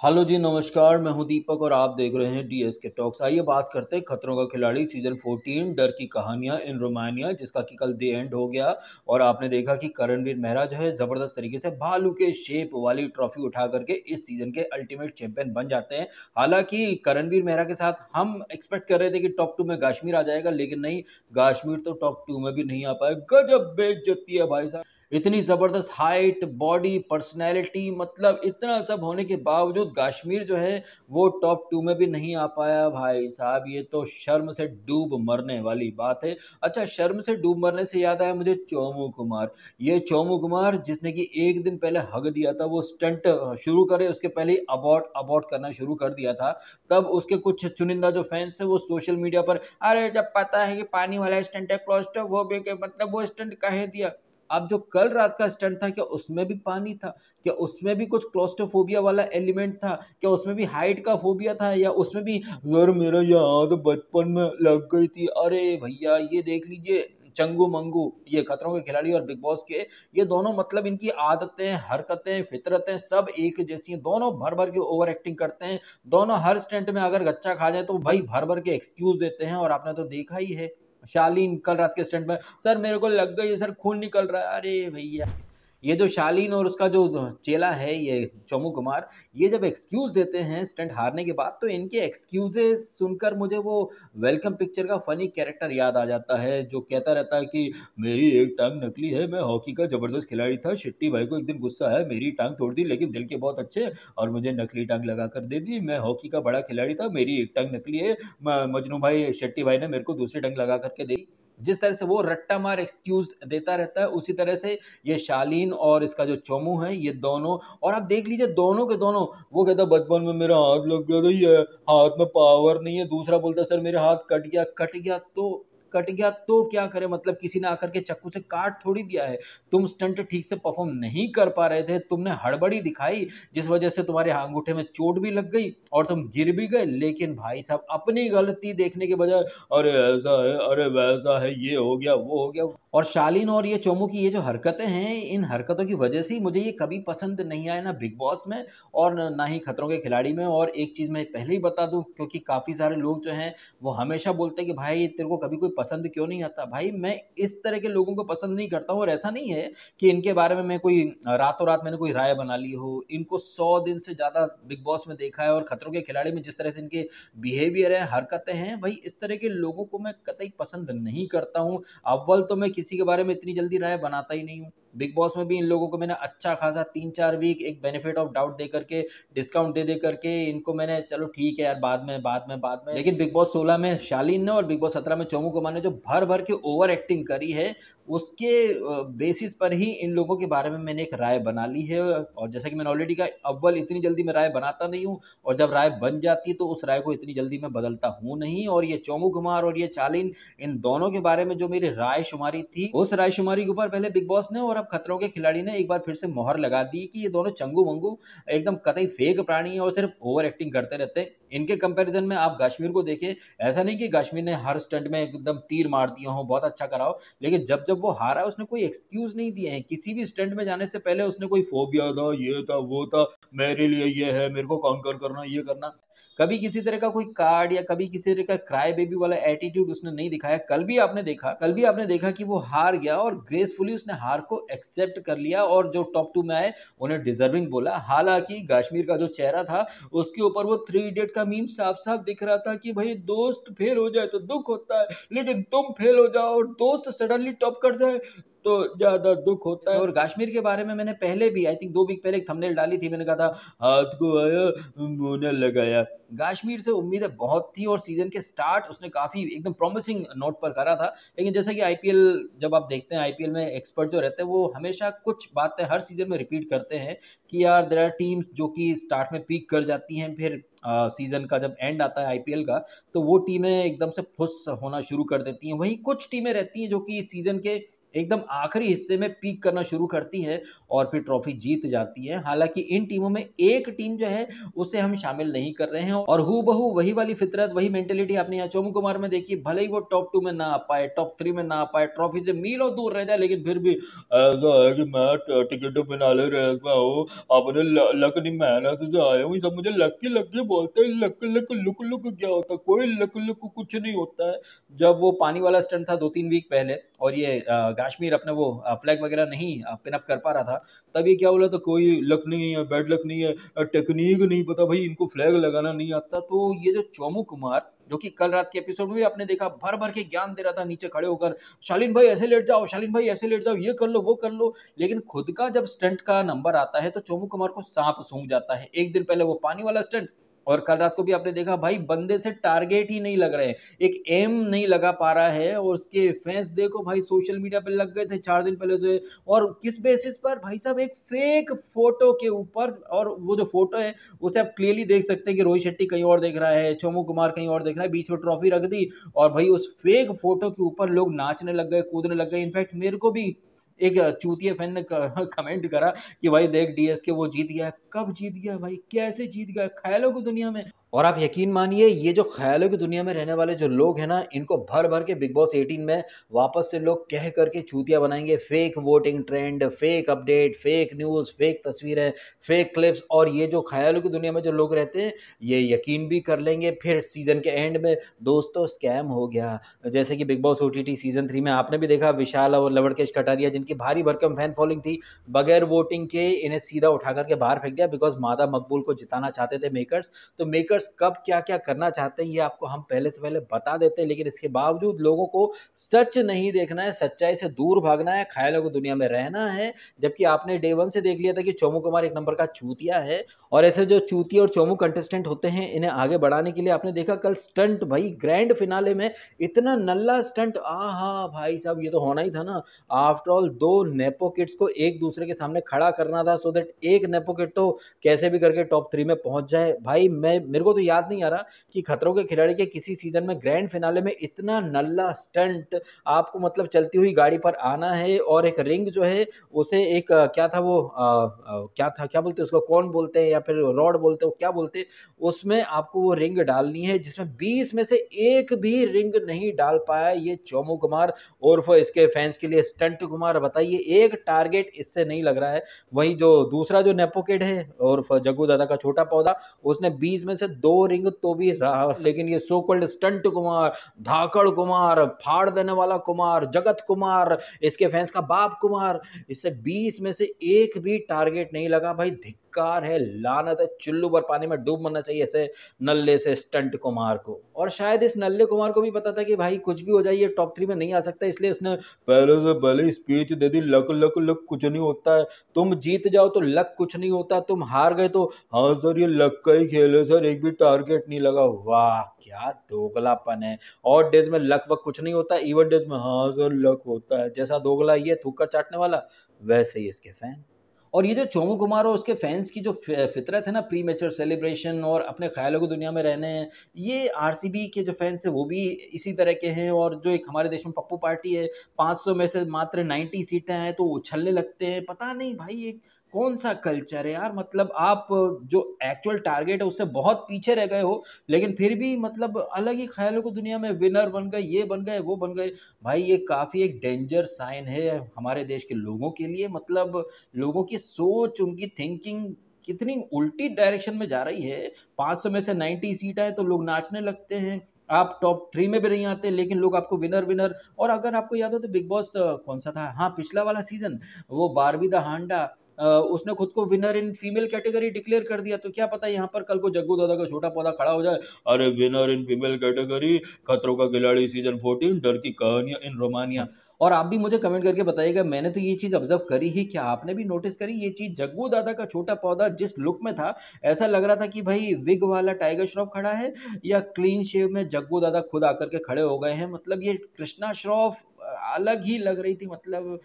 Hello जी, नमस्कार। मैं हूं दीपक और आप देख रहे हैं डीएसके टॉक्स। आइए बात करते हैं खतरों का खिलाड़ी सीजन 14 डर की कहानियां इन रोमानिया, जिसका कि कल द एंड हो गया। और आपने देखा कि करणवीर मेहरा जो है जबरदस्त तरीके से भालू के शेप वाली ट्रॉफी उठा करके इस सीजन के अल्टीमेट चैंपियन बन जाते हैं। हालांकि करणवीर मेहरा के साथ हम एक्सपेक्ट कर रहे थे कि टॉप 2 में गाश्मीर आ जाएगा, लेकिन नहीं, गाश्मीर तो टॉप 2 में भी नहीं आ पाया। गजब बेइज्जती है भाई साहब। इतनी जबरदस्त हाइट, बॉडी, पर्सनैलिटी, मतलब इतना सब होने के बावजूद कश्मीर जो है वो टॉप 2 में भी नहीं आ पाया भाई साहब। ये तो शर्म से डूब मरने वाली बात है। अच्छा, शर्म से डूब मरने से याद आया मुझे चोमू कुमार। ये चोमू कुमार जिसने कि एक दिन पहले हग दिया था, वो स्टंट शुरू करे उसके पहले ही अबॉर्ट अबॉर्ट करना शुरू कर दिया था। तब उसके कुछ चुनिंदा जो फैंस है वो सोशल मीडिया पर, अरे जब पता है कि पानी वाला स्टंट है, क्लॉस्ट्रोफोबिक है, मतलब वो स्टंट कहे दिया। अब जो कल रात का स्टंट था, क्या उसमें भी पानी था? क्या उसमें भी कुछ क्लोस्ट्रोफोबिया वाला एलिमेंट था? क्या उसमें भी हाइट का फोबिया था? या उसमें भी यार मेरा याद बचपन में लग गई थी? अरे भैया, ये देख लीजिए, चंगू मंगू, ये खतरों के खिलाड़ी और बिग बॉस के, ये दोनों मतलब इनकी आदतें, हरकतें, फितरतें सब एक जैसी हैं। दोनों भर भर के ओवर एक्टिंग करते हैं। दोनों हर स्टंट में अगर गच्चा खा जाए तो भाई भर भर के एक्सक्यूज देते हैं। और आपने तो देखा ही है शालीन कल रात के स्टंट में, सर मेरे को लग गई है सर, खून निकल रहा है। अरे भैया, ये जो शालीन और उसका जो चेला है, ये चोमू कुमार, ये जब एक्सक्यूज देते हैं स्टंट हारने के बाद, तो इनके एक्सक्यूजेस सुनकर मुझे वो वेलकम पिक्चर का फनी कैरेक्टर याद आ जाता है, जो कहता रहता है कि मेरी एक टांग नकली है, मैं हॉकी का जबरदस्त खिलाड़ी था, शेट्टी भाई को एक दिन गुस्सा है, मेरी टांग तोड़ दी, लेकिन दिल के बहुत अच्छे और मुझे नकली टांग लगा कर दे दी। मैं हॉकी का बड़ा खिलाड़ी था, मेरी एक टांग नकली है, मजनू भाई शेट्टी भाई ने मेरे को दूसरी टांग लगा करके दी। जिस तरह से वो रट्टा मार एक्सक्यूज देता रहता है, उसी तरह से ये शालीन और इसका जो चोमू है, ये दोनों। और आप देख लीजिए दोनों के दोनों, वो कहता बचपन में मेरा हाथ लग गया था, ये हाथ में पावर नहीं है। दूसरा बोलता सर मेरा हाथ कट गया तो क्या करे, मतलब किसी ने आकर के चाकू से काट थोड़ी दिया है। तुम स्टंट ठीक से परफॉर्म नहीं कर पा रहे थे, तुमने हड़बड़ी दिखाई, जिस वजह से तुम्हारे अंगूठे में चोट भी लग गई और तुम गिर भी गए। लेकिन भाई साहब, अपनी गलती देखने के बजाय अरे ऐसा है, अरे वैसा है, ये हो गया, वो हो गया। और शालीन और ये चोमू की ये जो हरकतें हैं, इन हरकतों की वजह से ही मुझे ये कभी पसंद नहीं आया, ना बिग बॉस में और ना ही खतरों के खिलाड़ी में। और एक चीज़ मैं पहले ही बता दूं, क्योंकि काफ़ी सारे लोग जो हैं वो हमेशा बोलते हैं कि भाई तेरे को कभी कोई पसंद क्यों नहीं आता। भाई मैं इस तरह के लोगों को पसंद नहीं करता हूँ। और ऐसा नहीं है कि इनके बारे में मैं कोई रातों रात मैंने कोई राय बना ली हो। इनको 100 दिन से ज़्यादा बिग बॉस में देखा है, और खतरों के खिलाड़ी में जिस तरह से इनके बिहेवियर है, हरकतें हैं, भाई इस तरह के लोगों को मैं कतई पसंद नहीं करता हूँ। अव्वल तो मैं किसी के बारे में इतनी जल्दी राय बनाता ही नहीं हूँ। बिग बॉस में भी इन लोगों को मैंने अच्छा खासा 3-4 वीक एक बेनिफिट ऑफ डाउट दे करके, डिस्काउंट दे दे करके इनको मैंने, चलो ठीक है यार, बाद में। लेकिन बिग बॉस 16 में शालीन ने और बिग बॉस 17 में चोमू कुमार ने जो भर भर के ओवर एक्टिंग करी है, उसके बेसिस पर ही इन लोगों के बारे में मैंने एक राय बना ली है। और जैसा कि मैंने ऑलरेडी कहा, अव्वल इतनी जल्दी मैं राय बनाता नहीं हूँ, और जब राय बन जाती है तो उस राय को इतनी जल्दी मैं बदलता हूँ नहीं। और ये चोमू कुमार और ये चालीन, इन दोनों के बारे में जो मेरी राय शुमारी थी, उस राय शुमारी के ऊपर पहले बिग बॉस ने और अब खतरों के खिलाड़ी ने एक बार फिर से मोहर लगा दी कि ये दोनों चंगू मंगू, एकदम कतई फेक प्राणी है और सिर्फ ओवर एक्टिंग करते रहते हैं। इनके कंपैरिजन में आप कश्मीर को देखें, ऐसा नहीं कि कश्मीर ने हर स्टंट में एकदम तीर मार दिया हो, बहुत अच्छा करा हो, लेकिन जब जब वो हारा उसने कोई एक्सक्यूज नहीं दिए हैं। किसी भी स्टंट में जाने से पहले उसने कोई फोबिया था, ये था, वो था, मेरे लिए ये है, मेरे को कॉन्कर करना, ये करना। कभी किसी तरह का कोई कार्ड या कभी किसी तरह का क्राई बेबी वाला एटीट्यूड उसने नहीं दिखाया। कल भी आपने देखा कि वो हार गया और ग्रेसफुली उसने हार को एक्सेप्ट कर लिया, और जो टॉप 2 में आए उन्हें डिजर्विंग बोला। हालांकि कश्मीर का जो चेहरा था, उसके ऊपर वो 3 इडियट का मीम साफ साफ दिख रहा था कि भाई दोस्त फेल हो जाए तो दुख होता है, लेकिन तुम फेल हो जाओ और दोस्त सडनली टॉप कर जाए तो ज्यादा दुख होता है। और कश्मीर के बारे में मैंने पहले भी, आई थिंक 2 वीक पहले एक थंबनेल डाली थी, मैंने कहा था हाथ को आया मुंह न लगाया। कश्मीर से उम्मीदें बहुत थी और सीजन के स्टार्ट उसने काफी एकदम प्रॉमिसिंग नोट पर करा था। लेकिन जैसा कि आईपीएल, जब आप देखते हैं आईपीएल में एक्सपर्ट जो रहते हैं वो हमेशा कुछ बातें हर सीजन में रिपीट करते हैं कि यार देयर आर टीम्स जो कि स्टार्ट में पीक कर जाती हैं, फिर सीजन का जब एंड आता है आईपीएल का, तो वो टीमें एकदम से फुस होना शुरू कर देती हैं। वहीं कुछ टीमें रहती हैं जो कि सीजन के एकदम आखिरी हिस्से में पीक करना शुरू करती है और फिर ट्रॉफी जीत जाती है। हालांकि इन टीमों में एक टीम जो है उसे हम शामिल नहीं कर रहे हैं और हूबहू वही वाली फितरत, वही मेंटेलिटी आपने यहाँ चोमू कुमार में देखी। भले ही वो टॉप 2 में ना आ पाए, टॉप 3 में ना आ पाए, ट्रॉफी से मीलों दूर रह जाए, लेकिन फिर भी ऐसा है कि मैं टिकट फिनाले रेस में हूँ, अपने लक नहीं मेहनत से आया हूँ। सब मुझे लकी लकी बोलते हैं। लक लक लुक लुक क्या होता है? कोई लक लुक कुछ नहीं होता है। जब वो पानी वाला स्टंट था 2-3 वीक पहले और ये कश्मीर अपने वो फ्लैग वगैरह नहीं पिन अप कर पा रहा था, तब ये क्या बोला तो कोई लक नहीं है, बैड लक नहीं है, टेक्निक नहीं पता भाई, इनको फ्लैग लगाना नहीं आता। तो ये जो चोमू कुमार, जो कि कल रात के एपिसोड में भी आपने देखा, भर भर के ज्ञान दे रहा था नीचे खड़े होकर, शालीन भाई ऐसे लेट जाओ, शालीन भाई ऐसे लेट जाओ, ये कर लो वो कर लो। लेकिन खुद का जब स्टंट का नंबर आता है तो चोमू कुमार को सांप सूंघ जाता है। एक दिन पहले वो पानी वाला स्टंट और कल रात को भी आपने देखा भाई बंदे से टारगेट ही नहीं लग रहे हैं, एक एम नहीं लगा पा रहा है। और उसके फैंस देखो भाई सोशल मीडिया पे लग गए थे 4 दिन पहले से। और किस बेसिस पर भाई साहब? एक फेक फोटो के ऊपर। और वो जो फोटो है उसे आप क्लियरली देख सकते हैं कि रोहित शेट्टी कहीं और देख रहा है, चोमू कुमार कहीं और देख रहा है, बीच में ट्रॉफी रख दी और भाई उस फेक फोटो के ऊपर लोग नाचने लग गए, कूदने लग गए। इनफैक्ट मेरे को भी एक चूतिया फैन ने कमेंट करा कि भाई देख डीएसके वो जीत गया। कब जीत गया भाई? कैसे जीत गया? ख्यालों की दुनिया में। और आप यकीन मानिए ये जो ख्यालों की दुनिया में रहने वाले जो लोग हैं ना, इनको भर भर के बिग बॉस 18 में वापस से लोग कह करके चूतिया बनाएंगे। Fake voting trend, fake update, fake news, fake तस्वीरें, फेक क्लिप्स। और ये जो ख्यालों की दुनिया में जो लोग रहते हैं ये यकीन भी कर लेंगे फिर सीजन के एंड में दोस्तों स्कैम हो गया। जैसे कि बिग बॉस ओटीटी सीजन 3 में आपने भी देखा, विशाल और लवड़केश कटारिया जिनकी भारी भरकम फैन फॉलोइंग थी, बगैर वोटिंग के इन्हें सीधा उठा करके बाहर फेंक दिया बिकॉज मादा मकबूल को जिताना चाहते थे मेकर्स। तो मेकर्स कब क्या क्या करना चाहते हैं ये आपको हम पहले से पहले बता देते हैं, लेकिन इसके बावजूद लोगों को सच नहीं देखना है, सच्चाई से दूर भागना है, ख्यालों की दुनिया में रहना है। जबकि आपने डे 1 से देख लिया था कि चोमू कुमार एक नंबर का चूतिया है। और ऐसे जो चूतिया और चोमू कंटेस्टेंट होते हैं इन्हें आगे बढ़ाने के लिए आपने देखा कल स्टंट, भाई ग्रैंड फिनाले में इतना नल्ला स्टंट, आहा भाई साहब ये तो होना ही था ना। आफ्टर ऑल 2 नेपो किड्स को एक दूसरे के सामने खड़ा करना था सो दैट एक नेपो किड तो कैसे भी करके टॉप 3 में पहुंच जाए। भाई मेरे को तो याद नहीं आ रहा कि खतरों के खिलाड़ी के किसी सीजन में ग्रैंड फिनाले में इतना नल्ला स्टंट। आपको मतलब चलती हुई गाड़ी पर आना है और एक रिंग जो है उसे एक क्या था वो क्या था, क्या बोलते हैं उसको, कौन बोलते हैं या फिर रॉड बोलते हो, क्या बोलते हैं, उसमें आपको वो रिंग डालनी है जिसमें 20 में से एक भी रिंग नहीं डाल पाया ये चोमू कुमार उर्फ इसके फैंस के लिए स्टंट कुमार। बताइए एक टारगेट इससे नहीं लग रहा है। वहीं जो दूसरा जो नेपोकिड है उर्फ जग्गू दादा का छोटा पौधा, उसने 20 में से 2 रिंग तो भी रहा, लेकिन ये सो कॉल्ड स्टंट कुमार, धाकड़ कुमार, फाड़ देने वाला कुमार, जगत कुमार, इसके फैंस का बाप कुमार, इससे 20 में से एक भी टारगेट नहीं लगा। भाई धिक्कार है, लानत है, चुल्लू भर पानी में डूब मरना चाहिए ऐसे नल्ले से स्टंट कुमार को। और शायद इस नल्ले कुमार को भी पता था कि भाई कुछ भी हो जाए ये टॉप 3 में नहीं आ सकता, इसलिए इसने पहले से पहले स्पीच दे दी, लक लक लक कुछ नहीं होता है, तुम जीत जाओ तो लक कुछ नहीं होता, तुम हार गए तो हाँ सर ये लक का ही खेल है सर, एक भी टारगेट नहीं लगा। वाह क्या दोगलापन है। और डेज में लक वक कुछ नहीं होता, इवन डेज में हाँ सर लक होता है। जैसा दोगला ये थूका चाटने वाला, वैसे ही इसके फैन। और ये जो चोमू कुमार और उसके फैंस की जो फितरत है ना, प्री मैच्योर सेलिब्रेशन और अपने ख्यालों की दुनिया में रहने हैं, ये आरसीबी के जो फैंस है वो भी इसी तरह के हैं। और जो एक हमारे देश में पप्पू पार्टी है, 500 में से मात्र 90 सीटें हैं तो उछलने लगते हैं। पता नहीं भाई ये कौन सा कल्चर है यार? मतलब आप जो एक्चुअल टारगेट है उससे बहुत पीछे रह गए हो, लेकिन फिर भी मतलब अलग ही ख्यालों की दुनिया में विनर बन गए, ये बन गए वो बन गए। भाई ये काफ़ी एक डेंजर साइन है हमारे देश के लोगों के लिए। मतलब लोगों की सोच, उनकी थिंकिंग कितनी उल्टी डायरेक्शन में जा रही है। 500 में से 90 सीट आए तो लोग नाचने लगते हैं, आप टॉप 3 में भी नहीं आते लेकिन लोग आपको विनर विनर। और अगर आपको याद हो तो बिग बॉस कौन सा था, हाँ पिछला वाला सीजन, वो बारबी द हांडा, उसने खुद को winner in female category declare कर दिया। तो क्या पता यहाँ पर कल को जग्गू दादा का छोटा पौधा खड़ा हो जाए, अरे विनर इन फीमेल कैटेगरी, खतरों का खिलाड़ी सीजन 14, डर की कहानियां इन रोमानिया। और आप भी मुझे कमेंट करके बताइएगा, मैंने तो ये चीज़ ऑब्जर्व करी ही, क्या आपने भी नोटिस करी ये चीज़? जग्गू दादा का छोटा पौधा जिस लुक में था, ऐसा लग रहा था कि भाई विग वाला टाइगर श्रॉफ खड़ा है या क्लीन शेव में जग्गू दादा खुद आकर के खड़े हो गए हैं। मतलब ये कृष्णा श्रॉफ अलग ही लग रही थी, मतलब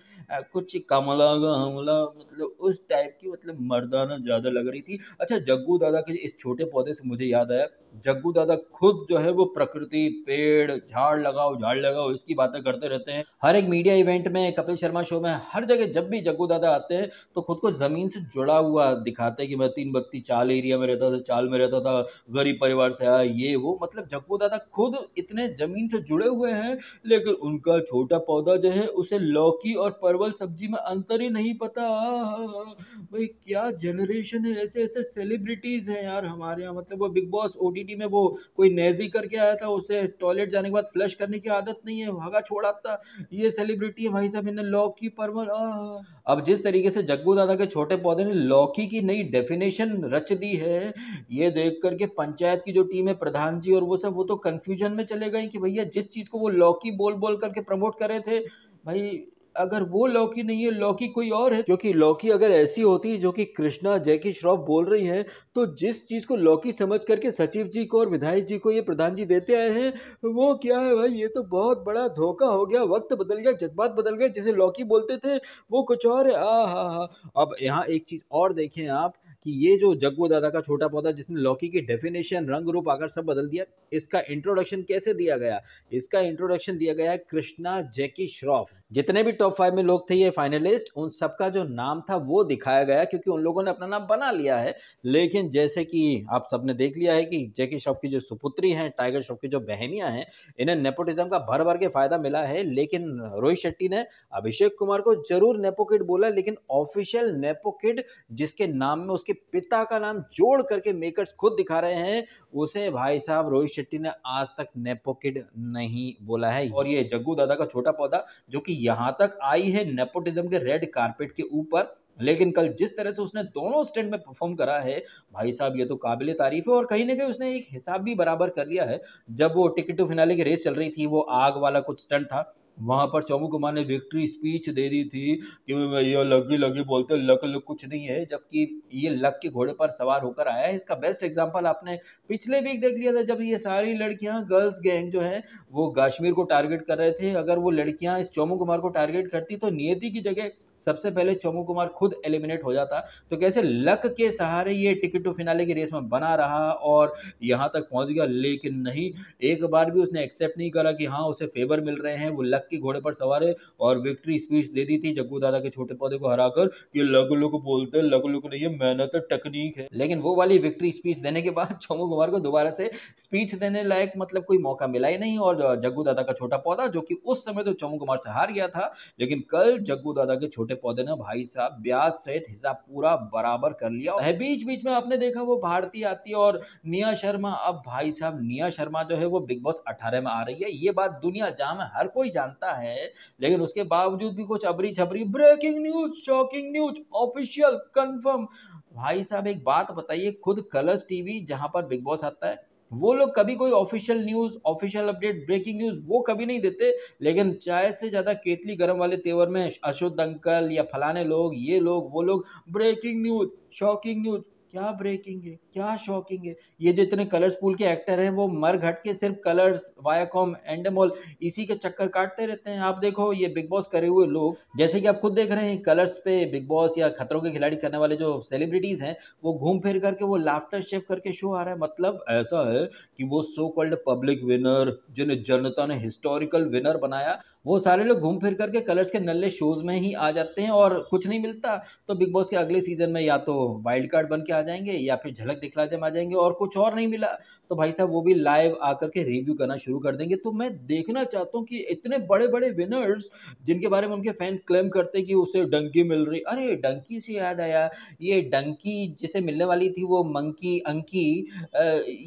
कुछ कमला का हमला, मतलब उस टाइप की, मतलब मर्दाना ज्यादा लग रही थी। अच्छा, जग्गू दादा के इस छोटे पौधे से मुझे याद आया, जग्गू दादा खुद जो है वो प्रकृति, पेड़, झाड़ लगाओ झाड़ लगाओ इसकी बातें करते रहते हैं। हर एक मीडिया इवेंट में, कपिल शर्मा शो में, हर जगह जब भी जग्गू दादा आते हैं तो खुद को जमीन से जुड़ा हुआ दिखाते हैं कि मैं तीन बत्ती चाल एरिया में रहता था, चाल में रहता था, गरीब परिवार से आया, ये वो, मतलब जग्गू दादा खुद इतने जमीन से जुड़े हुए हैं, लेकिन उनका छोटा पौधा जो है उसे लौकी और परवल सब्जी में अंतर ही नहीं पता। भाई क्या जनरेशन है, ऐसे ऐसे सेलिब्रिटीज हैं यार हमारे यहाँ। मतलब वो बिग बॉस ओटीटी में वो कोई नेजी करके आया था, उसे टॉयलेट जाने के बाद फ्लश करने की आदत नहीं है, भागा छोड़ाता। ये सेलिब्रिटी है भाई साहब, इन्हें लौकी परवल अब जिस तरीके से जग्गू दादा के छोटे पौधे ने लौकी की नई डेफिनेशन रच दी है, ये देख करके पंचायत की जो टीम है, प्रधान जी और वो सब, वो तो कंफ्यूजन में चले गए कि भैया जिस चीज को वो लौकी बोल बोल करके प्रमोट कर रहे थे, भाई अगर वो लौकी नहीं है, लौकी कोई और है। क्योंकि लौकी अगर ऐसी होती जो कि कृष्णा जैकी श्रॉफ बोल रही हैं, तो जिस चीज को लौकी समझ करके सचिव जी को और विधायक जी को ये प्रधान जी देते आए हैं, वो क्या है भाई, ये तो बहुत बड़ा धोखा हो गया। वक्त बदल गया, जज्बात बदल गए, जिसे लौकी बोलते थे वो कुछ और है। हा। अब यहाँ एक चीज और देखें आप, कि ये जो जग्गू दादा का छोटा पौधा जिसने लौकी की डेफिनेशन, रंग रूप आकर सब बदल दिया, इसका इंट्रोडक्शन कैसे दिया गया? इसका इंट्रोडक्शन दिया गया है कृष्णा जैकी श्रॉफ। जितने भी टॉप 5 में लोग थे ये फाइनलिस्ट, उन सबका जो नाम था वो दिखाया गया, क्योंकि उन लोगों ने अपना नाम बना लिया है। लेकिन जैसे कि आप सबने देख लिया है कि जैकी श्रॉफ की जो सुपुत्री हैं, टाइगर श्रॉफ की जो बहनियां हैं, इन्हें नेपोटिज्म का भर भर के फायदा मिला है। लेकिन रोहित शेट्टी ने अभिषेक कुमार को जरूर नेपोकिड बोला, लेकिन ऑफिशियल नेपोकिड जिसके नाम में उसके पिता का नाम जोड़ करके मेकर्स खुद दिखा रहे हैं, उसे भाई साहब रोहित शेट्टी ने आज तक नेपोकिड नहीं बोला है। और ये जग्गू दादा का छोटा पौधा जो कि यहां तक आई है नेपोटिज्म के रेड कारपेट के ऊपर, लेकिन कल जिस तरह से उसने दोनों स्टैंड में परफॉर्म करा है, भाई साहब ये तो काबिले तारीफ है। और कहीं ना कहीं उसने एक हिसाब भी बराबर कर लिया है। जब वो टिकट टू फिनाले की रेस चल रही थी, वो आग वाला कुछ स्टंट था, वहां पर चौमू कुमार ने विक्ट्री स्पीच दे दी थी कि मैं ये लगी लगी बोलते, लक लक कुछ नहीं है, जबकि ये लक के घोड़े पर सवार होकर आया है। इसका बेस्ट एग्जांपल आपने पिछले वीक देख लिया था, जब ये सारी लड़कियां, गर्ल्स गैंग जो है वो कश्मीर को टारगेट कर रहे थे। अगर वो लड़कियां इस चौमू कुमार को टारगेट करती तो नियति की जगह सबसे पहले चौमू कुमार खुद एलिमिनेट हो जाता। तो कैसे लक के सहारे ये टिकट टू फिनाले की रेस में बना रहा और यहां तक पहुंच गया, लेकिन नहीं, एक बार भी उसने एक्सेप्ट नहीं करा कि हाँ उसे फेवर मिल रहे हैं, वो लक के घोड़े पर सवार है। और विक्ट्री स्पीच दे दी थी जग्गू दादा के छोटे पौधे को हराकर कि लक लुक बोलते हैं, लक लुक नहीं है, मेहनत टेक्निक है। लेकिन वो वाली विक्ट्री स्पीच देने के बाद चौमू कुमार को दोबारा से स्पीच देने लायक मतलब कोई मौका मिला ही नहीं। और जग्गू दादा का छोटा पौधा जो कि उस समय तो चौमू कुमार से हार गया था, लेकिन कल जग्गू दादा के छोटे पौधे ने भाई साहब ब्याज सहित हिसाब पूरा बराबर कर लिया है। बीच बीच में आपने देखा वो भारती आती है और निया शर्मा। अब भाई साहब निया शर्मा जो है वो बिग बॉस 18 में आ रही है, ये बात दुनिया जहां में हर कोई जानता है, लेकिन उसके बावजूद भी कुछ अबरी छबरी breaking news, shocking news, official confirm. भाई साहब एक बात बताइए, खुद कलर्स टीवी जहां पर बिग बॉस आता है, वो लोग कभी कोई official news, official update, breaking news वो कभी नहीं देते। लेकिन चाय से ज्यादा केतली गरम वाले तेवर में अशुद्ध अंकल या फलाने लोग, ये लोग, वो लोग, ब्रेकिंग न्यूज, शॉकिंग न्यूज। क्या ब्रेकिंग है, क्या शॉकिंग है? ये जो इतने कलर्स पूल के एक्टर हैं वो मर घट के सिर्फ कलर्स, वायाकॉम, एंडेमोल इसी के चक्कर काटते रहते हैं। आप देखो ये बिग बॉस करे हुए लोग, जैसे कि आप खुद देख रहे हैं कलर्स पे बिग बॉस या खतरों के खिलाड़ी करने वाले जो सेलिब्रिटीज हैं, वो घूम फिर करके वो लाफ्टर शेफ करके शो आ रहा है। मतलब ऐसा है कि वो सो कॉल्ड पब्लिक विनर, जिन्हें जनता ने हिस्टोरिकल विनर बनाया, वो सारे लोग घूम फिर करके कलर्स के नल्ले शोज में ही आ जाते हैं। और कुछ नहीं मिलता तो बिग बॉस के अगले सीजन में या तो वाइल्ड कार्ड बन के आ जाएंगे या फिर झलक दिखला दे में आ जाएंगे। और कुछ और नहीं मिला तो भाई साहब वो भी लाइव आकर के रिव्यू करना शुरू कर देंगे। तो मैं देखना चाहता हूँ कि इतने बड़े बड़े विनर्स जिनके बारे में उनके फैन क्लेम करते हैं कि उसे डंकी मिल रही, अरे डंकी से याद आया, ये डंकी जिसे मिलने वाली थी वो मंकी अंकी,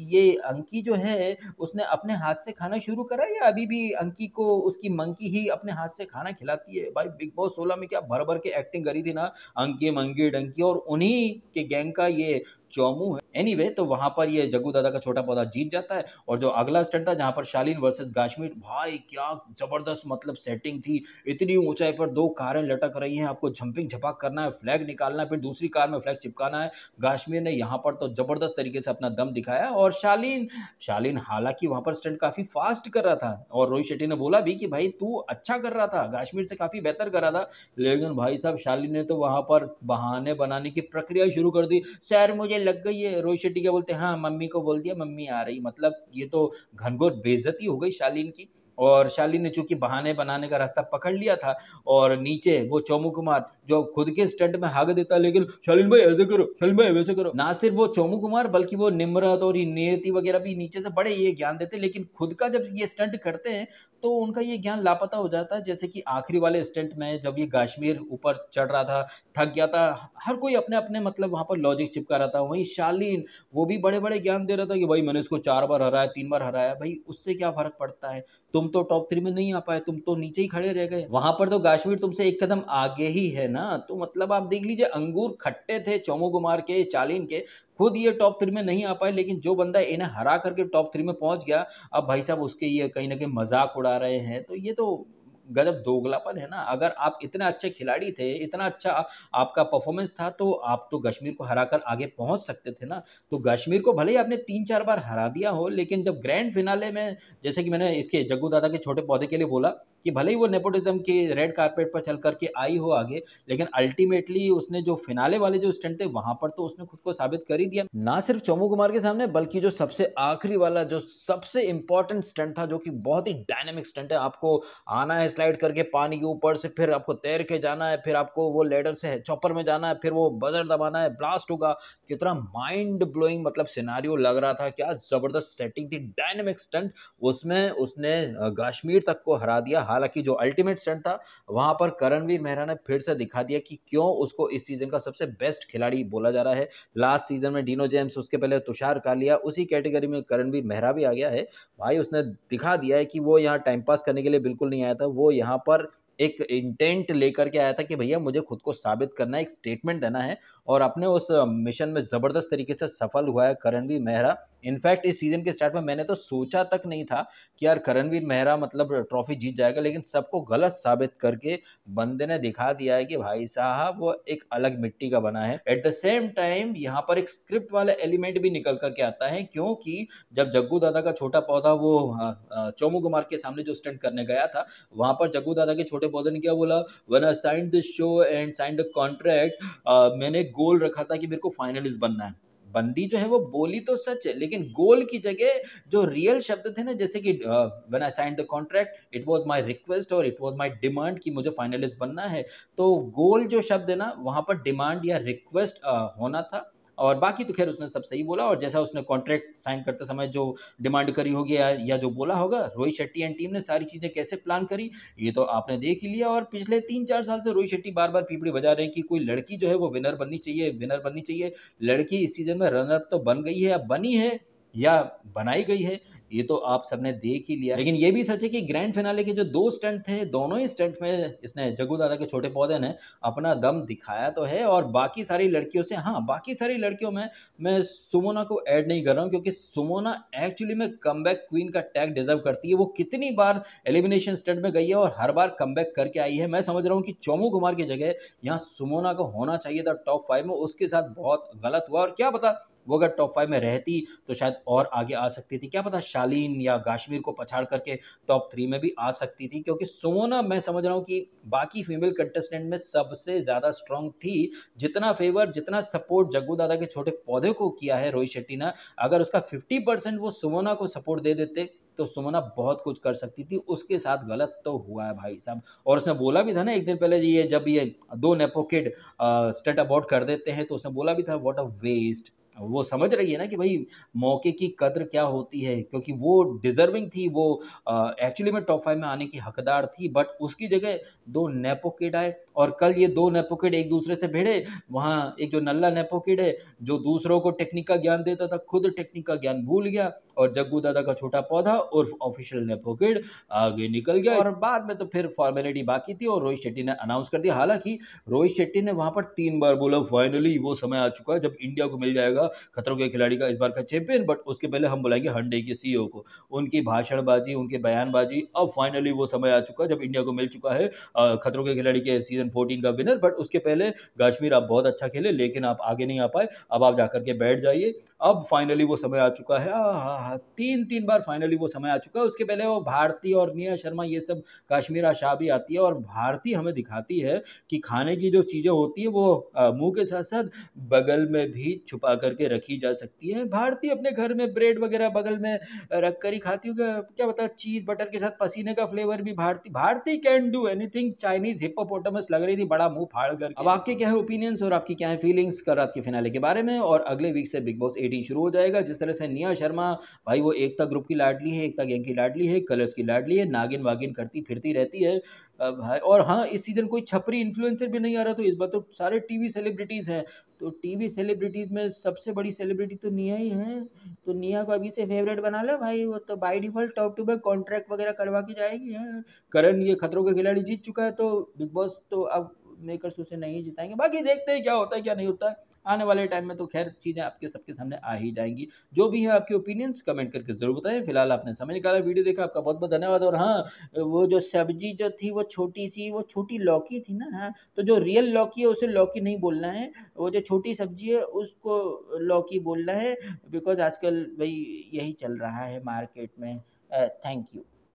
ये अंकी जो है उसने अपने हाथ से खाना शुरू करा या अभी भी अंकी को उसकी मंकी ही अपने हाथ से खाना खिलाती है? भाई बिग बॉस 16 में क्या भर भर के एक्टिंग करी थी ना अंकी, मंकी, डंकी, और उन्हीं के गैंग का ये चोमू है। एनीवे तो वहां पर ये जग्गू दादा का छोटा पौधा जीत जाता है। और जो अगला स्टंट था जहां पर शालीन वर्सेस गाशमीर, भाई क्या जबरदस्त मतलब सेटिंग थी। इतनी ऊंचाई पर दो कारें लटक रही हैं, आपको झंपिंग झपाक करना है, फ्लैग निकालना है, फिर दूसरी कार में फ्लैग चिपकाना है। गाशमीर ने यहाँ पर तो जबरदस्त तरीके से अपना दम दिखाया। और शालीन शालीन हालांकि वहां पर स्टंट काफी फास्ट कर रहा था और रोहित शेट्टी ने बोला भी कि भाई तू अच्छा कर रहा था, गाशमीर से काफी बेहतर कर रहा था। लेकिन भाई साहब शालीन ने तो वहां पर बहाने बनाने की प्रक्रिया शुरू कर दी। सर मुझे लग गई है। रोहित शेट्टी क्या बोलते हैं, हाँ मम्मी को बोल दिया, मम्मी आ रही। मतलब ये तो घनघोर बेइज्जती हो गई शालीन की। और शालीन ने चूंकि बहाने बनाने का रास्ता पकड़ लिया था और नीचे वो चोमू कुमार जो खुद के स्टंट में भाग देता, लेकिन शालीन भाई ऐसे करो, शालीन भाई वैसे करो। ना सिर्फ वो चोमू कुमार बल्कि वो निम्रत और नियति वगैरह भी नीचे से बड़े ये ज्ञान देते, लेकिन खुद का जब ये स्टंट करते हैं तो उनका ये ज्ञान लापता हो जाता है। जैसे कि आखिरी वाले स्टंट में जब ये गाशमीर ऊपर चढ़ रहा था, थक गया था, हर कोई अपने अपने मतलब वहां पर लॉजिक चिपका रहा था। वहीं शालीन वो भी बड़े बड़े ज्ञान दे रहा था कि भाई मैंने इसको 4 बार हराया, 3 बार हराया, भाई उससे क्या फर्क पड़ता है, तुम तो टॉप 3 में नहीं आ पाए, तुम तो नीचे ही खड़े रह गए। वहां पर तो गाशवीर तुमसे एक कदम आगे ही है ना। तो मतलब आप देख लीजिए, अंगूर खट्टे थे चोमू कुमार के, चालीन के। खुद ये टॉप 3 में नहीं आ पाए, लेकिन जो बंदा इन्हें हरा करके टॉप 3 में पहुंच गया, अब भाई साहब उसके ये कहीं ना कहीं मजाक उड़ा रहे हैं। तो ये तो गजब दोगलापन है ना। अगर आप इतने अच्छे खिलाड़ी थे, इतना अच्छा आपका परफॉर्मेंस था, तो आप तो कश्मीर को हराकर आगे पहुंच सकते थे ना। तो कश्मीर को भले ही आपने 3-4 बार हरा दिया हो, लेकिन जब ग्रैंड फिनाले में, जैसे कि मैंने इसके जग्गू दादा के छोटे पौधे के लिए बोला कि भले ही वो नेपोटिज्म के रेड कारपेट पर चल करके आई हो आगे, लेकिन अल्टीमेटली उसने जो फिनाले वाले जो स्टंट थे वहां पर तो उसने खुद को साबित कर ही दिया। ना सिर्फ चोमू कुमार के सामने, बल्कि जो सबसे आखिरी वाला जो सबसे इंपॉर्टेंट स्टंट था, जो कि बहुत ही डायनेमिक स्टंट है, आपको आना है स्लाइड करके पानी के ऊपर से, फिर आपको तैर के जाना है, फिर आपको वो लेडर से चॉपर में जाना है, फिर वो बजर दबाना है, ब्लास्ट होगा। कितना माइंड ब्लोइंग मतलब सिनारियो लग रहा था, क्या जबरदस्त सेटिंग थी, डायनेमिक स्टंट। उसमें उसने कश्मीर तक को हरा दिया। हालांकि जो अल्टीमेट स्टंट था वहां पर करणवीर मेहरा ने फिर से दिखा दिया कि क्यों उसको इस सीजन का सबसे बेस्ट खिलाड़ी बोला जा रहा है। लास्ट सीजन में डिनो जेम्स, उसके पहले तुषार कालिया, उसी कैटेगरी में करणवीर मेहरा भी आ गया है। भाई उसने दिखा दिया है कि वो यहाँ टाइम पास करने के लिए बिल्कुल नहीं आया था, वो यहाँ पर एक इंटेंट लेकर के आया था कि भैया मुझे खुद को साबित करना है, एक स्टेटमेंट देना है। और अपने उस मिशन में जबरदस्त तरीके से सफल हुआ है करणवीर मेहरा। इनफैक्ट इस सीजन के स्टार्ट में मैंने तो सोचा तक नहीं था कि यार करणवीर मेहरा मतलब ट्रॉफी जीत जाएगा, लेकिन सबको गलत साबित करके बंदे ने दिखा दिया है कि भाई साहब वो एक अलग मिट्टी का बना है। एट द सेम टाइम यहाँ पर एक स्क्रिप्ट वाला एलिमेंट भी निकल करके आता है, क्योंकि जब जग्गू दादा का छोटा पौधा वो चोमू कुमार के सामने जो स्टंट करने गया था, वहां पर जग्गू दादा के छोटे पौधे ने क्या बोला, when I signed the show and signed the contract, मैंने गोल रखा था कि मेरे को फाइनलिस्ट बनना है। बंदी जो है वो बोली तो सच है, लेकिन गोल की जगह जो रियल शब्द थे ना, जैसे कि when I signed the contract it was my request और इट वाज माय डिमांड कि मुझे फाइनलिस्ट बनना है। तो गोल जो शब्द है ना, वहां पर डिमांड या रिक्वेस्ट होना था। और बाकी तो खैर उसने सब सही बोला। और जैसा उसने कॉन्ट्रैक्ट साइन करते समय जो डिमांड करी होगी या जो बोला होगा, रोहित शेट्टी एंड टीम ने सारी चीजें कैसे प्लान करी ये तो आपने देख ही लिया। और पिछले 3-4 साल से रोहित शेट्टी बार बार पीपड़ी बजा रहे हैं कि कोई लड़की जो है वो विनर बननी चाहिए, विनर बननी चाहिए। लड़की इस सीजन में रनर तो बन गई है, अब बनी है या बनाई गई है ये तो आप सबने देख ही लिया। लेकिन ये भी सच है कि ग्रैंड फिनाले के जो 2 स्टंट थे, दोनों ही स्टंट में इसने जग्गू दादा के छोटे पौधे ने अपना दम दिखाया तो है। और बाकी सारी लड़कियों से, हाँ बाकी सारी लड़कियों में मैं सुमोना को ऐड नहीं कर रहा हूँ, क्योंकि सुमोना एक्चुअली में कमबैक क्वीन का टैग डिजर्व करती है। वो कितनी बार एलिमिनेशन स्टंट में गई है और हर बार कमबैक करके आई है। मैं समझ रहा हूँ कि चोमू कुमार की जगह यहाँ सुमोना को होना चाहिए था टॉप 5 में, उसके साथ बहुत गलत हुआ। और क्या पता वो अगर टॉप 5 में रहती तो शायद और आगे आ सकती थी, क्या पता शालीन या गाशमीर को पछाड़ करके टॉप 3 में भी आ सकती थी। क्योंकि सुमोना मैं समझ रहा हूँ कि बाकी फीमेल कंटेस्टेंट में सबसे ज्यादा स्ट्रांग थी। जितना फेवर, जितना सपोर्ट जग्गू दादा के छोटे पौधे को किया है रोहित शेट्टी ने, अगर उसका 50% वो सुमोना को सपोर्ट दे देते तो सुमोना बहुत कुछ कर सकती थी। उसके साथ गलत तो हुआ है भाई साहब। और उसने बोला भी था ना एक दिन पहले, ये जब ये 2 नेपो किड स्टंट अबॉर्ट कर देते हैं, तो उसने बोला भी था व्हाट अ वेस्ट। वो समझ रही है ना कि भाई मौके की कद्र क्या होती है, क्योंकि वो डिजर्विंग थी, वो एक्चुअली में टॉप 5 में आने की हकदार थी, बट उसकी जगह 2 नेपो किड आए और कल ये दो नेपो किड एक दूसरे से भिड़े। वहाँ एक जो नल्ला नेपो किड है, जो दूसरों को टेक्निक का ज्ञान देता था, खुद टेक्निक का ज्ञान भूल गया, और जग्गू दादा का छोटा पौधा उर्फ ऑफिशियल नेपो किड आगे निकल गया। और बाद में तो फिर फॉर्मेलिटी बाकी थी और रोहित शेट्टी ने अनाउंस कर दिया। हालांकि रोहित शेट्टी ने वहां पर 3 बार बोला फाइनली वो समय आ चुका है जब इंडिया को मिल जाएगा खतरों के खिलाड़ी का इस बार का चैंपियन, बट उसके पहले हम बुलाएंगे हंडे के सीईओ को। उनकी भाषणबाजी, उनके बयानबाजी, अब फाइनली वो समय आ चुका है जब इंडिया को मिल चुका है खतरों के खिलाड़ी के सीजन 14 का विनर। बट उसके पहले काश्मीर आप बहुत अच्छा खेले लेकिन आप आगे नहीं आ पाए, अब आप जाकर के बैठ जाइए। अब फाइनली वो समय आ चुका है। तीन तीन बार फाइनली वो समय आ चुका है। उसके पहले वो भारती और निया शर्मा ये सब काश्मीरा शाह भी आती है, और भारती हमें दिखाती है कि खाने की जो चीजें होती है वो मुंह के साथ साथ बगल में भी छुपा करके रखी जा सकती है। भारती अपने घर में ब्रेड वगैरह बगल में रख कर ही खाती होगी, क्या पता चीज बटर के साथ पसीने का फ्लेवर भी। Bharti Bharti can do anything. Chinese hippopotamus लग रही थी बड़ा मुंह फाड़ कर। अब आपके क्या है ओपिनियंस और आपकी क्या है फीलिंग्स कर रात के फिनाले के बारे में। और अगले वीक से बिग बॉस 18 शुरू हो जाएगा। जिस तरह से निया शर्मा भाई वो एकता ग्रुप की लाडली है, एकता गैंग की लाडली है, कलर्स की लाडली है, नागिन वागिन करती फिरती रहती है भाई। और हाँ, इस सीजन कोई छपरी इन्फ्लुएंसर भी नहीं आ रहा, तो इस बार तो सारे टीवी सेलिब्रिटीज हैं। तो टीवी सेलिब्रिटीज में सबसे बड़ी सेलिब्रिटी तो निया ही है। तो निया को अभी से फेवरेट बना लो भाई, वो तो बाय डिफॉल्ट टॉप टू पे कॉन्ट्रैक्ट वगैरह करवा के जाएगी। हाँ। करण ये खतरों के खिलाड़ी जीत चुका है, तो बिग बॉस तो अब मेकर्स उसे नहीं जिताएंगे। बाकी देखते हैं क्या होता है क्या नहीं होता है। आने वाले टाइम में तो खैर चीज़ें आपके सबके सामने आ ही जाएंगी। जो भी है आपके ओपिनियंस कमेंट करके जरूर बताएं। फिलहाल आपने समय निकाला, वीडियो देखा, आपका बहुत बहुत धन्यवाद। और हाँ, वो जो सब्जी जो थी वो छोटी सी, वो छोटी लौकी थी ना। हाँ, तो जो रियल लौकी है उसे लौकी नहीं बोलना है, वो जो छोटी सब्जी है उसको लौकी बोलना है। बिकॉज आजकल भाई यही चल रहा है मार्केट में। Thank you.